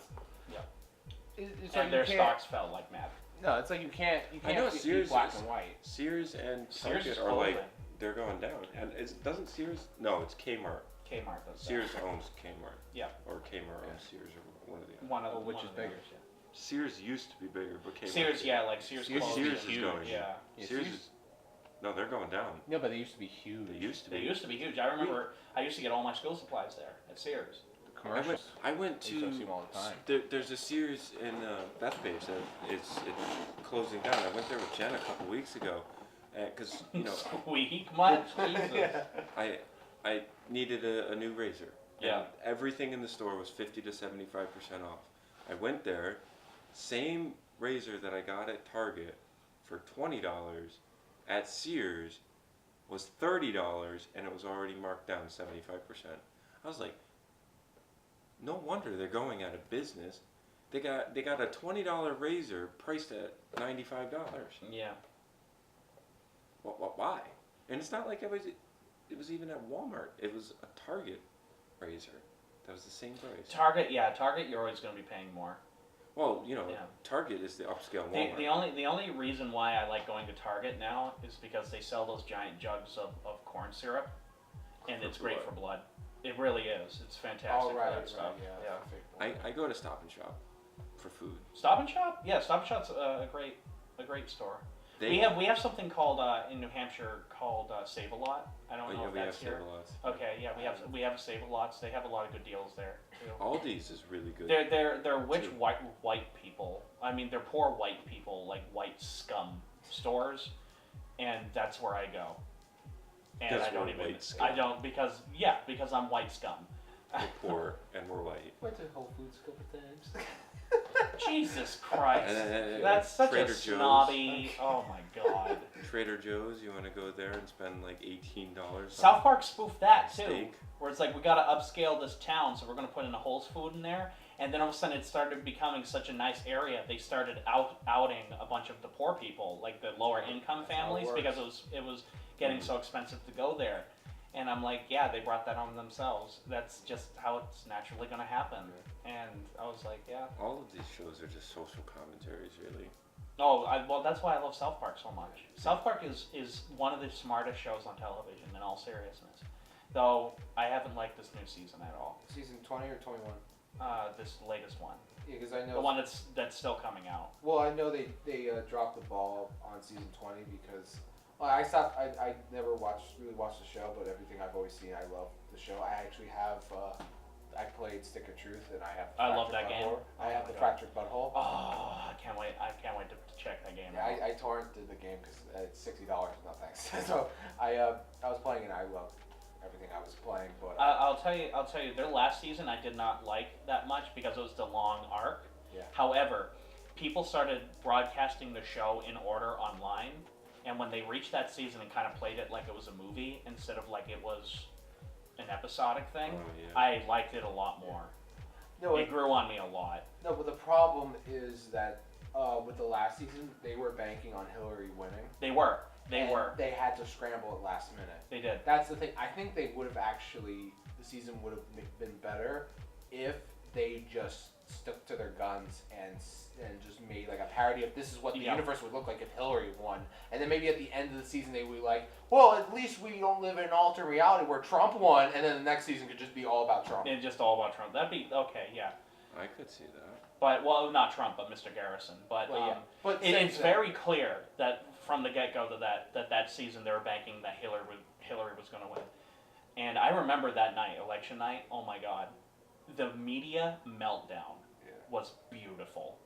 It's like and their you can't- stocks fell like mad. No, it's like you can't I know be Sears black is- and white. Sears and Sears Target is are like clothing. they're going down, and doesn't Sears? No, it's Kmart. Kmart does that. Sears owns Kmart. Yeah. Or Kmart owns Sears, or one of the other. One of Which one is of the bigger? others, yeah. Sears used to be bigger, but Kmart. Sears, yeah, like Sears. Sears clothing is huge, going. Yeah. Yeah, Sears Sears- is. No, they're going down. No, but they used to be huge. They used to They be. used to be huge. I remember I used to get all my school supplies there at Sears. The commercials. I went I used to to. see them all the time. There's a Sears in Bethpage that it's closing down. I went there with Jen a couple weeks ago, because you know Squeak much? Jesus. I needed a new razor. And Yeah. everything in the store was 50 to 75% off. I went there, same razor that I got at Target for $20 at Sears was $30, and it was already marked down 75%. I was like, no wonder they're going out of business. They got a $20 razor priced at $95. Yeah. Why? And it's not like it was even at Walmart. It was a Target razor. That was the same price. Target, you're always going to be paying more. Well, you know, Yeah. Target is the upscale The, Walmart. the only reason why I like going to Target now is because they sell those giant jugs of corn syrup, and For it's great blood. for blood. It really is. It's fantastic Oh, for right, that stuff. yeah. I go to Stop and Shop for food. Stop and Shop? Yeah, Stop and Shop's a great store. We have something called in New Hampshire called Save a Lot. I don't know if we have that's here. Save-A-Lots. Okay, yeah, we have a Save a Lots. They have a lot of good deals there too. Aldi's is really good. They're rich too. white people. I mean, they're poor white people, like white scum stores, and that's where I go. And Because I don't we're even. white scum. I don't because I'm white scum. We're poor and we're white. Went to Whole Foods a couple times. Jesus Christ, And that's such Trader a Joe's. snobby. Oh my God. Trader Joe's, you want to go there and spend like $18? South Park spoofed that too, steak. where it's like we gotta upscale this town, so we're gonna put in a Whole's Food in there, and then all of a sudden it started becoming such a nice area. They started outing a bunch of the poor people, like the lower income That's how it families, works. because it was getting so expensive to go there. And I'm like, yeah, they brought that on themselves. That's just how it's naturally gonna happen. And I was like, yeah. All of these shows are just social commentaries, really. Oh, well, that's why I love South Park so much. South Park is one of the smartest shows on television, in all seriousness. Though I haven't liked this new season at all. Season 20 or 21? This latest one, Yeah, because I know. the one that's still coming out. Well, I know they dropped the ball on season 20 because I stopped. I never really watched the show, but everything I've always seen, I love the show. I actually have. I played Stick of Truth, and I have. The I love Fractured that game. Butthole. I Oh have my the God. Fractured Butthole. Oh, I can't wait! I can't wait to check that game Yeah, out. I torrented the game because it's $60. No thanks. So I was playing and I loved everything I was playing, but I'll tell you, their last season I did not like that much because it was the long arc. Yeah. However, people started broadcasting the show in order online, and when they reached that season and kind of played it like it was a movie instead of like it was an episodic thing, Oh, yeah. I liked it a lot more. no, It grew on me a lot. no, but the problem is that with the last season they were banking on Hillary winning. They were. And they had to scramble at last minute. They did. That's the thing. I think they would have actually, the season would have been better if they just stuck to their guns and just made like a parody of this is what the Yeah. universe would look like if Hillary won. And then maybe at the end of the season they would be like, well, at least we don't live in an alternate reality where Trump won, and then the next season could just be all about Trump. And just all about Trump. That'd be okay, yeah. I could see that. But well, not Trump, but Mr. Garrison. But Well, yeah. But it's very clear that from the get-go that season they were banking that Hillary was going to win. And I remember that night, election night. Oh my God, the media meltdown was beautiful.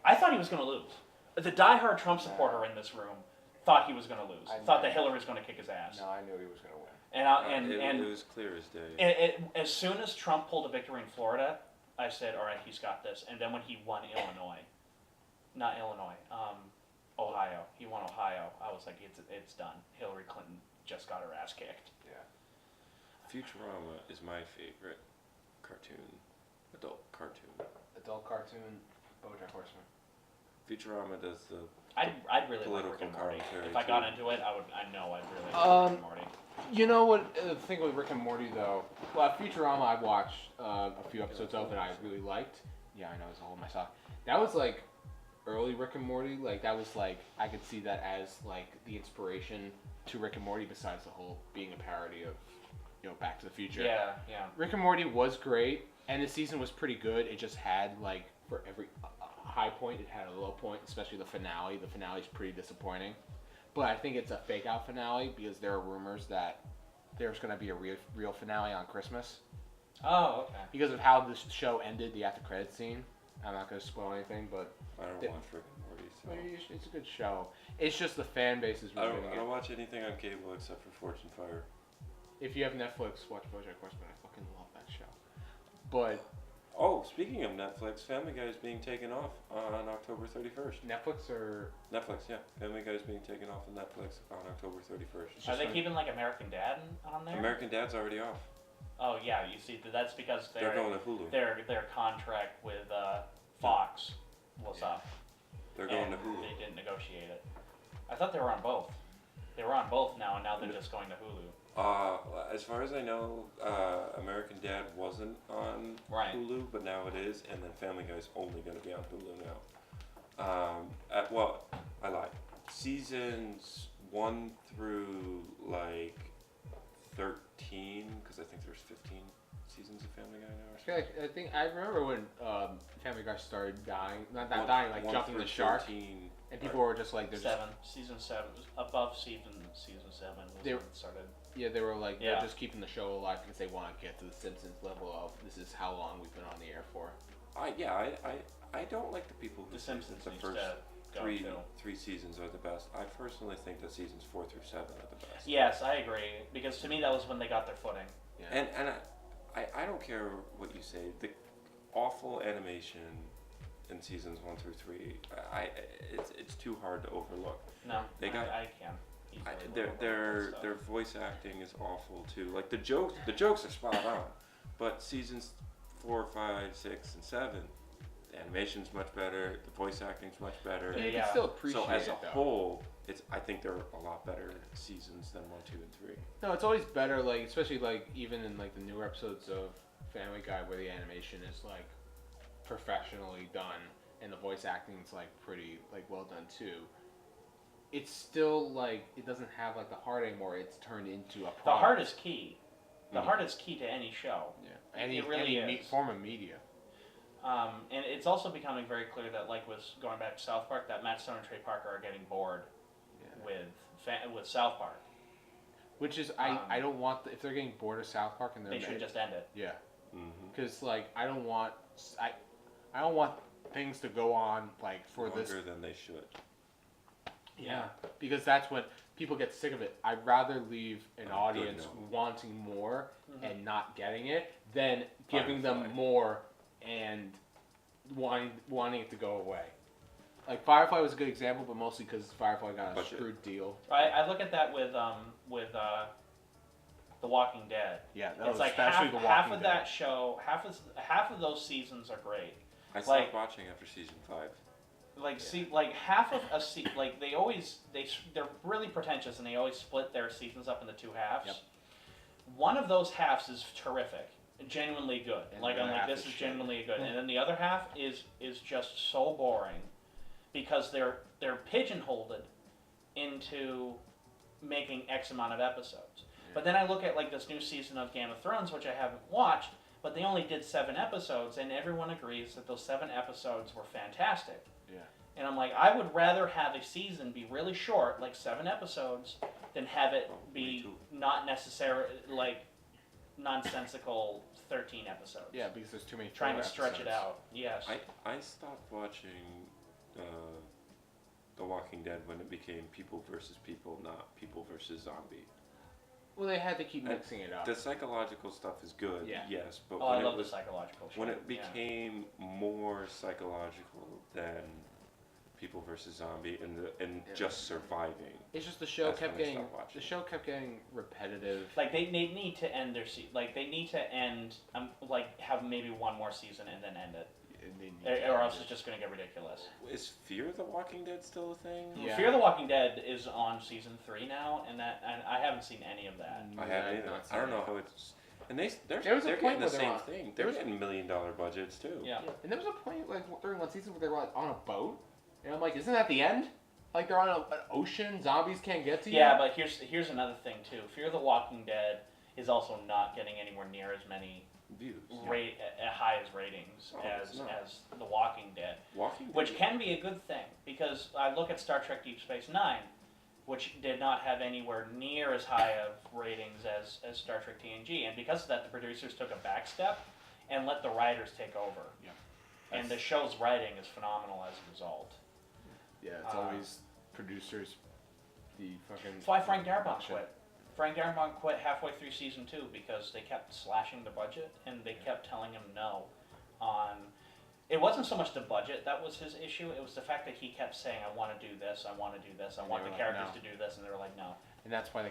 I thought he was going to lose. The diehard Trump supporter in this room thought he was going to lose. I Thought know. that Hillary was going to kick his ass. No, I knew he was going to win. And It was clear as day. as soon as Trump pulled a victory in Florida, I said, all right, he's got this. And then when he won Ohio, he won Ohio, I was like, it's done. Hillary Clinton just got her ass kicked. Futurama is my favorite cartoon, adult cartoon. Adult cartoon, BoJack Horseman. Futurama does the I'd really like Political Rick and Morty. commentary, If I got too. into it, I know I'd really like Rick and Morty. You know what the thing with Rick and Morty though? Well, Futurama I watched a few episodes of and I really liked. Yeah, I know, it's a hole in my sock. That was like early Rick and Morty. Like that was like I could see that as like the inspiration to Rick and Morty. Besides the whole being a parody of, Back to the Future. Yeah, yeah. Rick and Morty was great, and the season was pretty good. It just had like for every high point, it had a low point, especially the finale. The finale is pretty disappointing, but I think it's a fake out finale because there are rumors that there's going to be a real finale on Christmas Oh, okay. because of how this show ended, the after credit scene. I'm not going to spoil anything, but I don't watch Rick and Morty, so. it's a good show. It's just the fan base is I really don't, I don't watch anything on cable except for Fortune Fire. If you have Netflix, watch BoJack Horseman. I fucking love that show. But Oh, speaking of Netflix, Family Guy is being taken off on October 31st. Netflix or Netflix, yeah. Family Guy is being taken off of Netflix on October 31st. Are they keeping like American Dad on there? American Dad's already off. Oh yeah, you see, that's because They're going to Hulu. their contract with Fox was up. They're going and to Hulu. They didn't negotiate it. I thought they were on both. They were on both now, and now they're just going to Hulu. As far as I know, American Dad wasn't on Right. Hulu, but now it is, and then Family Guy's only going to be on Hulu now. Well, I lied. Seasons 1 through like 13, because I think there's 15 seasons of Family Guy now. Or something. I remember when Family Guy started dying, not dying, like jumping the shark, 13, and people were just like, they're just, Season 7 was above season 7 was They- when it started. yeah, they were like, Yeah. they're just keeping the show alive because they want to get to the Simpsons level of this is how long we've been on the air for. I don't like the people who The think Simpsons that the needs first to go too. three seasons are the best. I personally think that seasons 4 through 7 are the best. Yes, I agree, because to me that was when they got their footing. Yeah. And I don't care what you say. The awful animation in seasons 1 through 3, it's too hard to overlook. No, They got- I can. Their voice acting is awful too. Like the jokes are spot on, but seasons 4, 5, 6, and 7, the animation's much better. The voice acting's much better. You Yeah. can still appreciate So as a it though. whole, I think they're a lot better seasons than 1, 2, and 3. No, it's always better, like especially like even in like the newer episodes of Family Guy where the animation is like professionally done and the voice acting's like pretty like well done too. It's still like it doesn't have like the heart anymore. It's turned into a product. The heart is key. The Mhm. heart is key to any show. Yeah. Any really any is. form of media. And it's also becoming very clear that, like with going back to South Park, that Matt Stone and Trey Parker are getting bored Yeah. with South Park. Which is Um, I don't want if they're getting bored of South Park and they're They should just end it. yeah. Mm-hmm. Because like I don't want things to go on like for Longer this. than they should. Yeah, because that's when people get sick of it. I'd rather leave an On a good audience note. wanting more Mhm. and not getting it than giving them Firefly. more and wanting it to go away. Like Firefly was a good example, but mostly because Firefly got a Budget. screwed deal. I look at that with The Walking Dead. Yeah, that It's was like especially half, The Walking half of Dead. that show, half of those seasons are great. I stopped Like- watching after season 5. Like like half of a like they're really pretentious and they always split their seasons up into two halves. Yep. One of those halves is terrific, genuinely good. And Like the I'm other like half this is is shit. genuinely good, and then the other half is just so boring because they're pigeonholed into making X amount of episodes. But then I look at like this new season of Game of Thrones, which I haven't watched, but they only did 7 episodes, and everyone agrees that those 7 episodes were fantastic. Yeah. And I'm like, I would rather have a season be really short, like 7 episodes, than have it Oh, me be too. not necessary, like nonsensical 13 episodes. Yeah, because there's too many Trying to filler stretch it episodes. out. Yes. I stopped watching The Walking Dead when it became people versus people, not people versus zombie. Well, they had to keep And mixing it up. The psychological stuff is good, Yeah. yes, but Oh, I when love it the was psychological shit. when it yeah. became more psychological than people versus zombie and Yeah. just surviving. It's just the show That's kept when I getting stopped watching. the show kept getting repetitive. Like they need to end their like they need to end like have maybe one more season and then end it, And then or else it's just gonna get ridiculous. Is Fear the Walking Dead still a thing? Yeah. Fear the Walking Dead is on season 3 now, and I haven't seen any of that. I haven't I've either. not I don't seen know it. how it's. And they're There was a they're point getting the where same they're on- thing. there They're was- getting $1 million budgets too. Yeah. And there was a point like during one season where they were like on a boat, and I'm like, isn't that the end? Like they're on an ocean, zombies can't get to you. Yeah, but here's another thing too. Fear the Walking Dead is also not getting anywhere near as many Views. high as ratings Oh, as it's not. as The Walking Dead, Walking Dead. which can be a good thing because I look at Star Trek Deep Space Nine, which did not have anywhere near as high of ratings as Star Trek TNG, and because of that, the producers took a back step and let the writers take over. Yeah. And the show's writing is phenomenal as a result. Yeah, it's Uh, always producers. The fucking. That's why Frank Darabont production. quit. Frank Darabont quit halfway through season 2 because they kept slashing the budget and they kept telling him no on. It wasn't so much the budget that was his issue, it was the fact that he kept saying, I want to do this, I want to do this, I And want they the were like, characters "No." to do this, and they were like, no. And that's why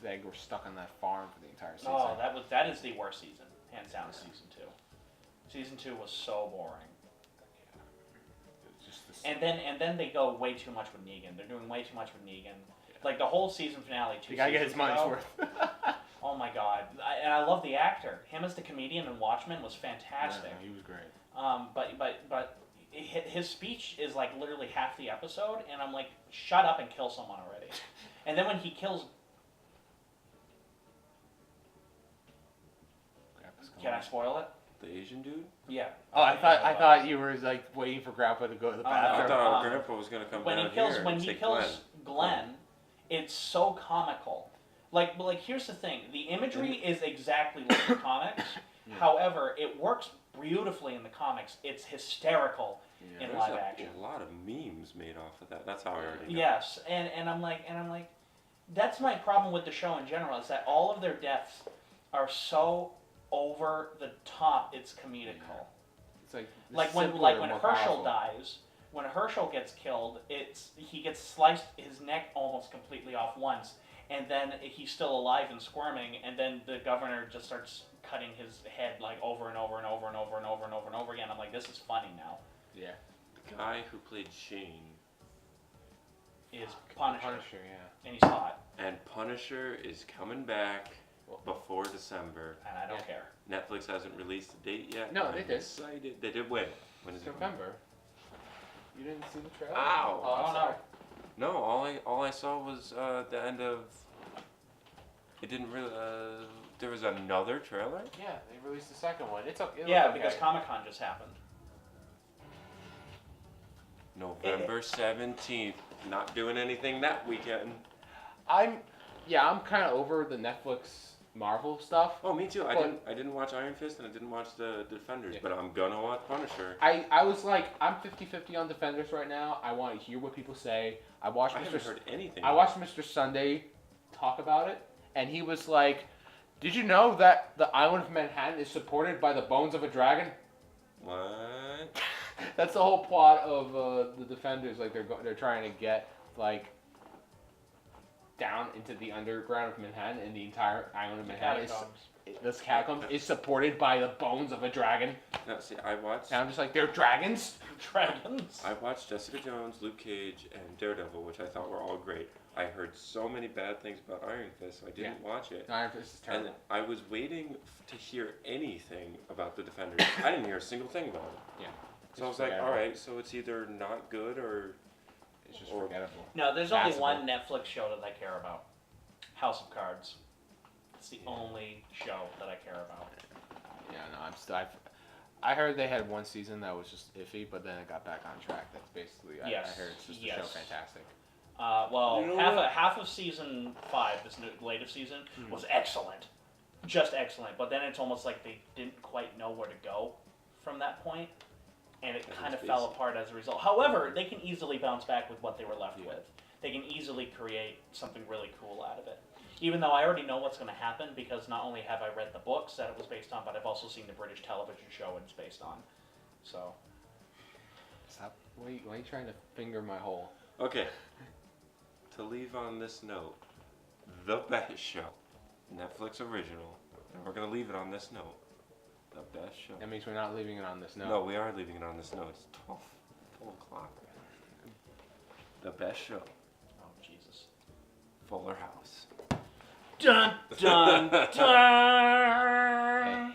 they were stuck on that farm for the entire season. Oh, that is the worst season, hands down, season 2. Season 2 was so boring. It's just this, And then they go way too much with Negan. They're doing way too much with Negan. Like the whole season finale. you gotta get his money's ago, worth. Oh my god! And I love the actor. Him as the comedian in Watchmen was fantastic. Yeah, he was great. But his speech is like literally half the episode, and I'm like, shut up and kill someone already. And then when he kills, can I spoil it? The Asian dude. Yeah. Oh, I thought you were like waiting for Grandpa to go to the Oh, no. I bathroom. thought um, Grandpa was gonna come when down he kills here when and he take kills Glenn. Glenn, it's so comical. Like here's the thing: the imagery is exactly like the comics. Yeah. However, it works beautifully in the comics. It's hysterical Yeah. in There's live action. a lot of memes made off of that. That's how I already know. Yes, and I'm like, that's my problem with the show in general is that all of their deaths are so over the top. It's comedical. It's like Like when more Herschel powerful. dies, when Herschel gets killed, he gets sliced his neck almost completely off once, and then he's still alive and squirming, and then the governor just starts cutting his head like over and over and over and over and over and over and over again. I'm like, this is funny now. Yeah. The guy who played Shane Is Punisher, Punisher, yeah. and he's hot, and Punisher is coming back before December. and I don't care. Netflix hasn't released a date yet. No, I'm they did. Excited. They did when? When is It's it? November. You didn't see the trailer? Ow. Oh, I'm Oh, no. sorry. No, all I saw was the end of. It didn't really. There was another trailer. Yeah, they released the second one. It looked Yeah, okay. because Comic-Con just happened. November 17th. Not doing anything that weekend. I'm kind of over the Netflix Marvel stuff. Oh, me too. But- I didn't watch Iron Fist and I didn't watch the Defenders, Yeah. but I'm gonna watch Punisher. I was like, I'm 50-50 on Defenders right now. I want to hear what people say. I watched I haven't Mr. heard anything. I watched Mr. Sunday talk about it, and he was like, "Did you know that the island of Manhattan is supported by the bones of a dragon?" What? That's the whole plot of the Defenders. Like they're trying to get like down into the underground of Manhattan, and the entire island of Manhattan is this catacomb is supported by the bones of a dragon. No, see, I watched. And I'm just like, they're dragons. Dragons. I watched Jessica Jones, Luke Cage, and Daredevil, which I thought were all great. I heard so many bad things about Iron Fist, so I didn't watch it. Iron Fist is And terrible. I was waiting to hear anything about the Defenders. I didn't hear a single thing about it. Yeah. So I was like, all right, so it's either not good or It's just or- forgettable. No, there's only Passable. one Netflix show that I care about. House of Cards. It's the only show that I care about. Yeah, no, I'm still. I heard they had one season that was just iffy, but then it got back on track. That's basically. I Yes, heard it's just a show yes. fantastic. Well, You know half what? half of season 5, this latest season, was excellent, just excellent. But then it's almost like they didn't quite know where to go from that point, and it That kind of is fell basic. apart as a result. However, they can easily bounce back with what they were left Yeah. with. They can easily create something really cool out of it. Even though I already know what's going to happen, because not only have I read the books that it was based on, but I've also seen the British television show it's based on. So, Stop. Why are you trying to finger my hole? Okay. To leave on this note, The Best Show, Netflix original, and we're gonna leave it on this note. The Best Show. That means we're not leaving it on this note. No, we are leaving it on this note. It's 12 o'clock. The Best Show, oh Jesus. Fuller House. Dun dun dun. Hey,